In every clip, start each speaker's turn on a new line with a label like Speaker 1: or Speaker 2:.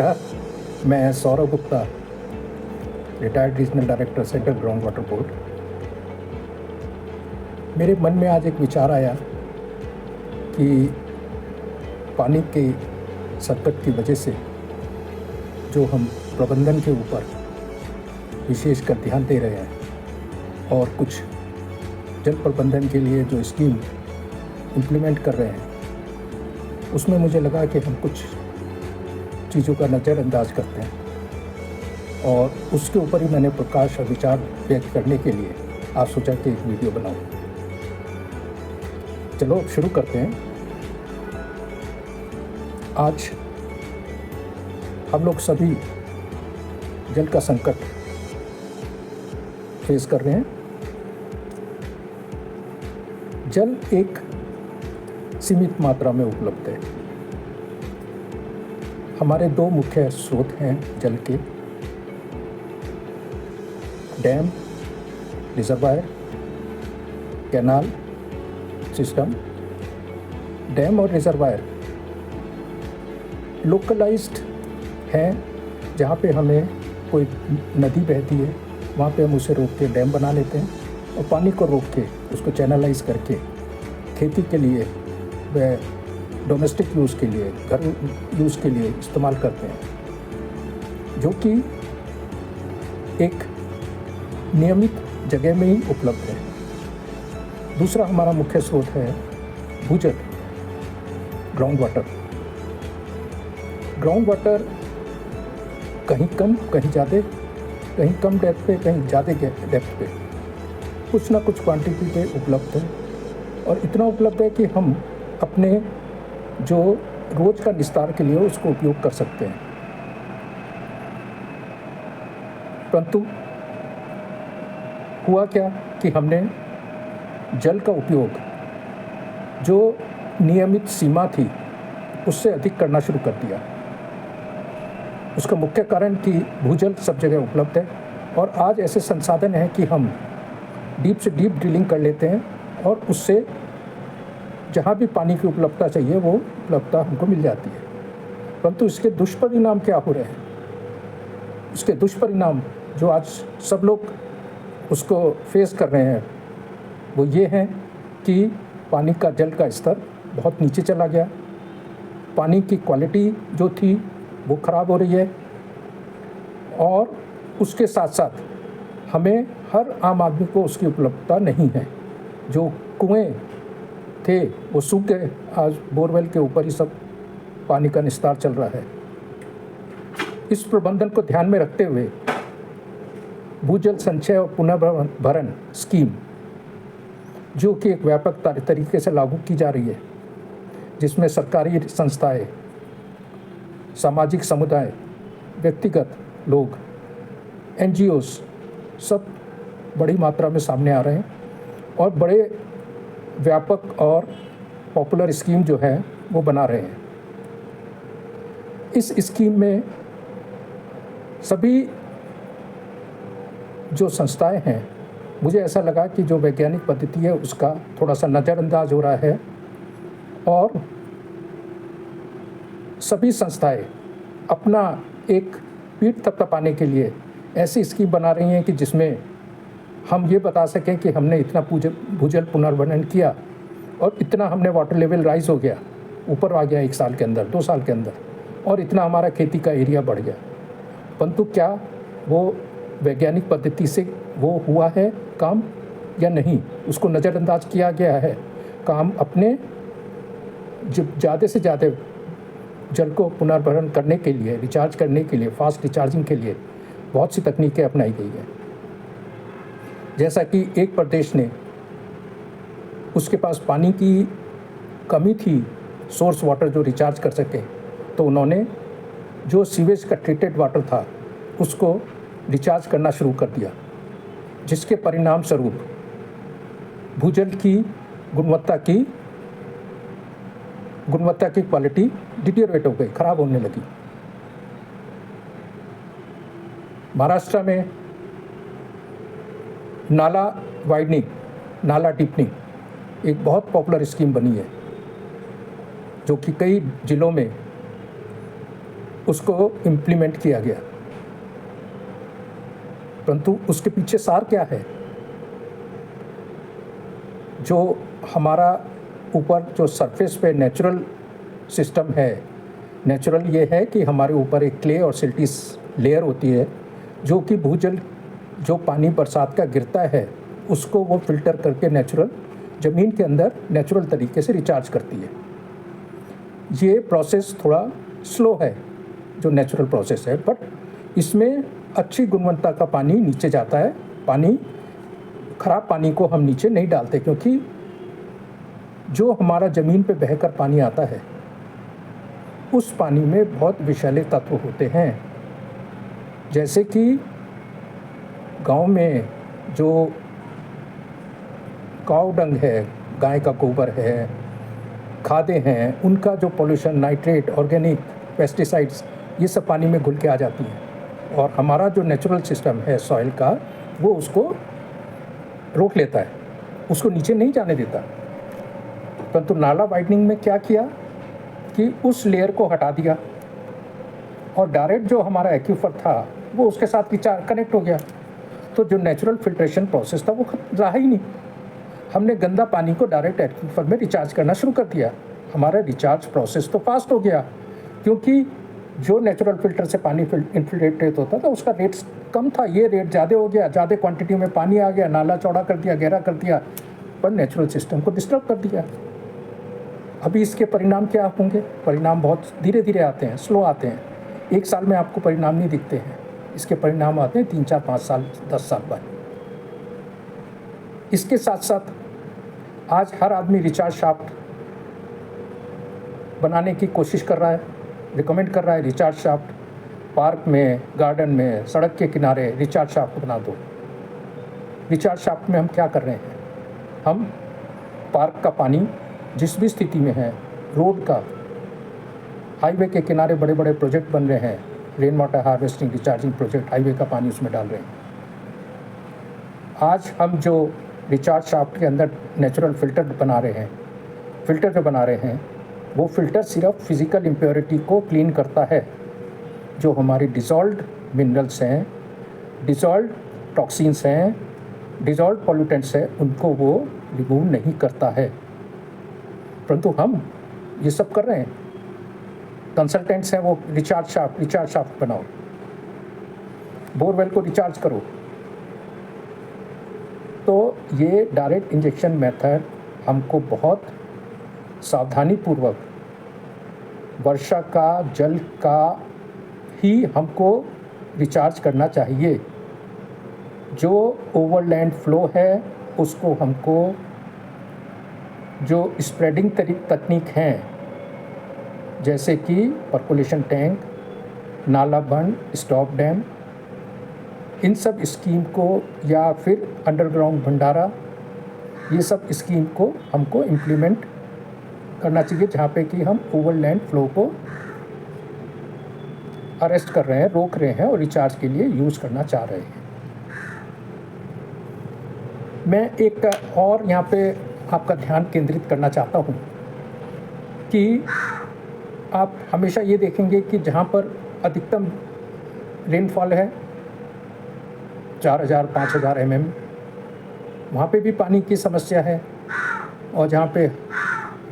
Speaker 1: नमस्कार, मैं Saurabh Gupta, retired regional director central ground water board. मेरे मन में आज एक विचार आया कि पानी के संकट की वजह से जो हम प्रबंधन के ऊपर विशेषकर ध्यान दे रहे हैं और कुछ जल प्रबंधन के लिए जो स्कीम इम्प्लीमेंट कर रहे हैं, उसमें मुझे लगा कि हम कुछ चीज़ों का नज़रअंदाज करते हैं और उसके ऊपर ही मैंने प्रकाश और विचार व्यक्त करने के लिए आज सोचा कि एक वीडियो बनाऊं। चलो शुरू करते हैं। आज हम लोग सभी जल का संकट फेस कर रहे हैं। जल एक सीमित मात्रा में उपलब्ध है। हमारे दो मुख्य स्रोत हैं जल के, dam, reservoir, canal system. Dam और रिजर्वायर लोकलाइज्ड हैं, जहाँ पे हमें कोई नदी बहती है वहाँ पे हम उसे रोक के डैम बना लेते हैं और पानी को रोक के उसको चैनलाइज करके खेती के लिए व डोमेस्टिक यूज़ के लिए, घर यूज़ के लिए इस्तेमाल करते हैं, जो कि एक नियमित जगह में ही उपलब्ध है। दूसरा हमारा मुख्य स्रोत है भूजल, ग्राउंड वाटर। ग्राउंड वाटर कहीं कम, कहीं ज़्यादा, कहीं कम डेप्थ पे, कहीं ज़्यादा डेप्थ पे, कुछ ना कुछ क्वांटिटी पे उपलब्ध है और इतना उपलब्ध है कि हम अपने जो रोज़ का निस्तार के लिए उसको उपयोग कर सकते हैं। परंतु हुआ क्या कि हमने जल का उपयोग जो नियमित सीमा थी उससे अधिक करना शुरू कर दिया। उसका मुख्य कारण कि भूजल सब जगह उपलब्ध है और आज ऐसे संसाधन हैं कि हम डीप से डीप ड्रिलिंग कर लेते हैं और उससे जहाँ भी पानी की उपलब्धता चाहिए वो उपलब्धता हमको मिल जाती है। परंतु इसके दुष्परिणाम क्या हो रहे हैं? उसके दुष्परिणाम जो आज सब लोग उसको फेस कर रहे हैं वो ये हैं कि पानी का, जल का स्तर बहुत नीचे चला गया। पानी की क्वालिटी जो थी वो ख़राब हो रही है और उसके साथ साथ हमें हर आम आदमी को उसकी उपलब्धता नहीं है। जो कुएं थे वो सूख गए, आज बोरवेल के ऊपर ही सब पानी का निस्तार चल रहा है। इस प्रबंधन को ध्यान में रखते हुए भूजल संचय और पुनर्भरण स्कीम, जो कि एक व्यापक तरीके से लागू की जा रही है, जिसमें सरकारी संस्थाएं, सामाजिक समुदाय, व्यक्तिगत लोग, NGOs सब बड़ी मात्रा में सामने आ रहे हैं और बड़े व्यापक और पॉपुलर स्कीम जो है वो बना रहे हैं। इस स्कीम में सभी जो संस्थाएं हैं, मुझे ऐसा लगा कि जो वैज्ञानिक पद्धति है उसका थोड़ा सा नज़रअंदाज हो रहा है और सभी संस्थाएं अपना एक पीठ थपथपाने के लिए ऐसी स्कीम बना रही हैं कि जिसमें हम ये बता सकें कि हमने इतना भूजल पुनर्भरण किया और इतना हमने वाटर लेवल राइज हो गया, ऊपर आ गया 1 साल के अंदर, 2 साल के अंदर, और इतना हमारा खेती का एरिया बढ़ गया। परंतु क्या वो वैज्ञानिक पद्धति से वो हुआ है काम या नहीं, उसको नज़रअंदाज किया गया है। काम अपने ज़्यादा से ज़्यादा जल को पुनर्भरण करने के लिए, रिचार्ज करने के लिए, फास्ट रिचार्जिंग के लिए बहुत सी तकनीकें अपनाई गई हैं। जैसा कि एक प्रदेश ने, उसके पास पानी की कमी थी, सोर्स वाटर जो रिचार्ज कर सके, तो उन्होंने जो सीवेज का ट्रीटेड वाटर था उसको रिचार्ज करना शुरू कर दिया, जिसके परिणाम स्वरूप भूजल की गुणवत्ता की क्वालिटी डिटेरियोरेट हो गई, खराब होने लगी। महाराष्ट्र में नाला वाइडनिंग, नाला डीपनिंग एक बहुत पॉपुलर स्कीम बनी है, जो कि कई जिलों में उसको इम्प्लीमेंट किया गया, परंतु उसके पीछे सार क्या है? जो हमारा ऊपर जो सरफेस पे नेचुरल सिस्टम है, नेचुरल ये है कि हमारे ऊपर एक क्ले और सिल्टी लेयर होती है जो कि भूजल जो पानी बरसात का गिरता है उसको वो फिल्टर करके नेचुरल ज़मीन के अंदर नेचुरल तरीके से रिचार्ज करती है। ये प्रोसेस थोड़ा स्लो है जो नेचुरल प्रोसेस है, बट इसमें अच्छी गुणवत्ता का पानी नीचे जाता है। ख़राब पानी को हम नीचे नहीं डालते, क्योंकि जो हमारा ज़मीन पे बहकर पानी आता है उस पानी में बहुत विषैले तत्व होते हैं। जैसे कि गांव में जो काऊ डंग है, गाय का गोबर है, खादें हैं, उनका जो पोल्यूशन, नाइट्रेट, ऑर्गेनिक, पेस्टिसाइड्स, ये सब पानी में घुल के आ जाती हैं और हमारा जो नेचुरल सिस्टम है सॉइल का वो उसको रोक लेता है, उसको नीचे नहीं जाने देता। परंतु नाला वाइडनिंग में क्या किया कि उस लेयर को हटा दिया और डायरेक्ट जो हमारा एक्यूफर था वो उसके साथ कनेक्ट हो गया। तो जो नेचुरल फिल्ट्रेशन प्रोसेस था वो रहा ही नहीं। हमने गंदा पानी को डायरेक्ट एक्यूफर में रिचार्ज करना शुरू कर दिया। हमारा रिचार्ज प्रोसेस तो फास्ट हो गया, क्योंकि जो नेचुरल फिल्टर से पानी इन्फिल्ट्रेट होता था उसका रेट कम था, ये रेट ज़्यादा हो गया, ज़्यादा क्वांटिटी में पानी आ गया, नाला चौड़ा कर दिया, गहरा कर दिया, पर नेचुरल सिस्टम को डिस्टर्ब कर दिया। अभी इसके परिणाम क्या होंगे? परिणाम बहुत धीरे धीरे आते हैं, स्लो आते हैं। एक साल में आपको परिणाम नहीं दिखते हैं, इसके परिणाम आते हैं 3, 4, 5 साल, 10 साल बाद। इसके साथ साथ आज हर आदमी रिचार्ज शाफ्ट बनाने की कोशिश कर रहा है, रिकमेंड कर रहा है रिचार्ज शाफ्ट। पार्क में, गार्डन में, सड़क के किनारे रिचार्ज शाफ्ट बना दो। रिचार्ज शाफ्ट में हम क्या कर रहे हैं? हम पार्क का पानी जिस भी स्थिति में है, रोड का, हाईवे के किनारे बड़े बड़े प्रोजेक्ट बन रहे हैं, rain water harvesting, recharging project, highway का पानी उसमें डाल रहे हैं। आज हम जो रिचार्ज शाफ्ट के अंदर नेचुरल फिल्टर बना रहे हैं, फिल्टर जो बना रहे हैं वो फिल्टर सिर्फ फिज़िकल इम्प्योरिटी को क्लीन करता है। जो हमारी डिज़ोल्व्ड मिनरल्स हैं, डिज़ोल्व्ड टॉक्सिन्स हैं, डिज़ोल्व्ड पॉल्यूटेंट्स हैं, उनको वो रिमूव नहीं करता है। परंतु हम ये सब कर रहे हैं। कंसल्टेंट्स हैं, वो रिचार्ज शाफ्ट बनाओ, बोरवेल को रिचार्ज करो। तो ये डायरेक्ट इंजेक्शन मेथड हमको बहुत सावधानीपूर्वक वर्षा का जल का ही हमको रिचार्ज करना चाहिए। जो ओवरलैंड फ्लो है उसको हमको, जो स्प्रेडिंग तकनीक हैं जैसे कि परकोलेशन टैंक, नाला बंद, स्टॉप डैम, इन सब स्कीम को, या फिर अंडरग्राउंड भंडारा, ये सब स्कीम को हमको इम्प्लीमेंट करना चाहिए, जहाँ पे कि हम ओवरलैंड फ्लो को अरेस्ट कर रहे हैं, रोक रहे हैं और रिचार्ज के लिए यूज़ करना चाह रहे हैं। मैं एक और यहाँ पे आपका ध्यान केंद्रित करना चाहता हूँ कि आप हमेशा ये देखेंगे कि जहाँ पर अधिकतम रेनफॉल है 4000, 5000 mm, वहाँ पे भी पानी की समस्या है, और जहाँ पे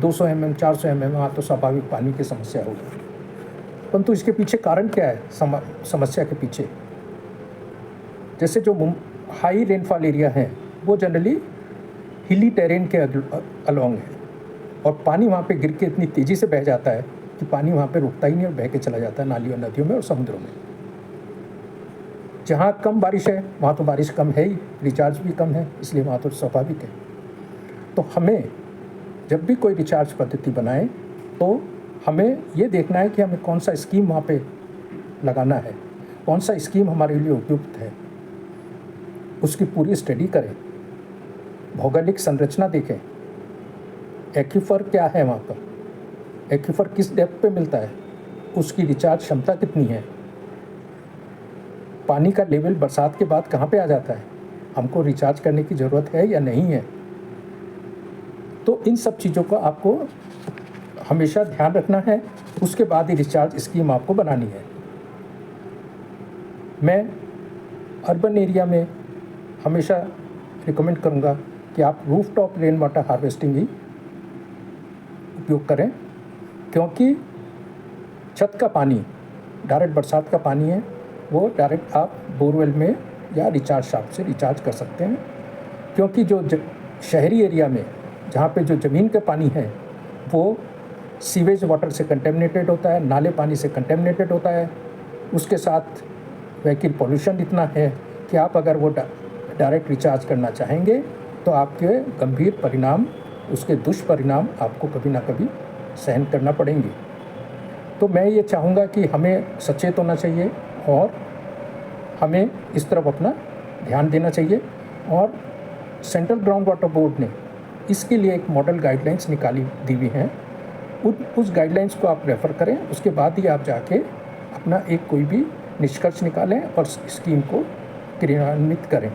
Speaker 1: 200 mm, 400 mm, वहाँ तो स्वाभाविक पानी की समस्या होगी। परंतु इसके पीछे कारण क्या है? समस्या के पीछे, जैसे जो हाई रेनफॉल एरिया है वो जनरली हिली टेरेन के अलोंग है, और पानी वहाँ पे गिर के इतनी तेज़ी से बह जाता है कि पानी वहाँ पे रुकता ही नहीं और बह के चला जाता है नालियों, नदियों में और समुद्रों में। जहाँ कम बारिश है वहाँ तो बारिश कम है ही, रिचार्ज भी कम है, इसलिए वहाँ तो स्वाभाविक है। तो हमें जब भी कोई रिचार्ज पद्धति बनाए तो हमें ये देखना है कि हमें कौन सा स्कीम वहाँ पे लगाना है, कौन सा स्कीम हमारे लिए उपयुक्त है, उसकी पूरी स्टडी करें, भौगोलिक संरचना देखें, एक्यूफर क्या है वहाँ पर, एक्यूफर किस डेप्थ पे मिलता है, उसकी रिचार्ज क्षमता कितनी है, पानी का लेवल बरसात के बाद कहाँ पे आ जाता है, हमको रिचार्ज करने की ज़रूरत है या नहीं है। तो इन सब चीज़ों का आपको हमेशा ध्यान रखना है। उसके बाद ही रिचार्ज स्कीम आपको बनानी है। मैं अर्बन एरिया में हमेशा रिकमेंड करूँगा कि आप रूफटॉप रेन वाटर हार्वेस्टिंग ही उपयोग करें, क्योंकि छत का पानी डायरेक्ट बरसात का पानी है, वो डायरेक्ट आप बोरवेल में या रिचार्ज शाफ्ट से रिचार्ज कर सकते हैं। क्योंकि जो शहरी एरिया में जहाँ पे जो ज़मीन का पानी है वो सीवेज वाटर से कंटेमिनेटेड होता है, नाले पानी से कंटेमिनेटेड होता है, उसके साथ व्हीकल पोल्यूशन इतना है कि आप अगर वो डायरेक्ट रिचार्ज करना चाहेंगे तो आपके गंभीर परिणाम, उसके दुष्परिणाम आपको कभी ना कभी सहन करना पड़ेंगे। तो मैं ये चाहूँगा कि हमें सचेत होना चाहिए और हमें इस तरफ अपना ध्यान देना चाहिए। और सेंट्रल ग्राउंड वाटर बोर्ड ने इसके लिए एक मॉडल गाइडलाइंस दी हुई हैं, उस गाइडलाइंस को आप रेफ़र करें, उसके बाद ही आप जाके अपना एक कोई भी निष्कर्ष निकालें और स्कीम को क्रियान्वित करें।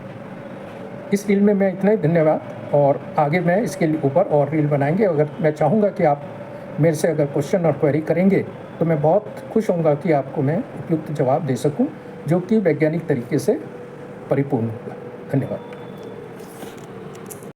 Speaker 1: इस रील में मैं इतना ही, धन्यवाद। और आगे मैं इसके ऊपर और रील बनाएंगे। अगर मैं चाहूँगा कि आप मेरे से अगर क्वेश्चन और क्वेरी करेंगे तो मैं बहुत खुश होऊंगा कि आपको मैं उपयुक्त जवाब दे सकूं, जो कि वैज्ञानिक तरीके से परिपूर्ण होगा। धन्यवाद।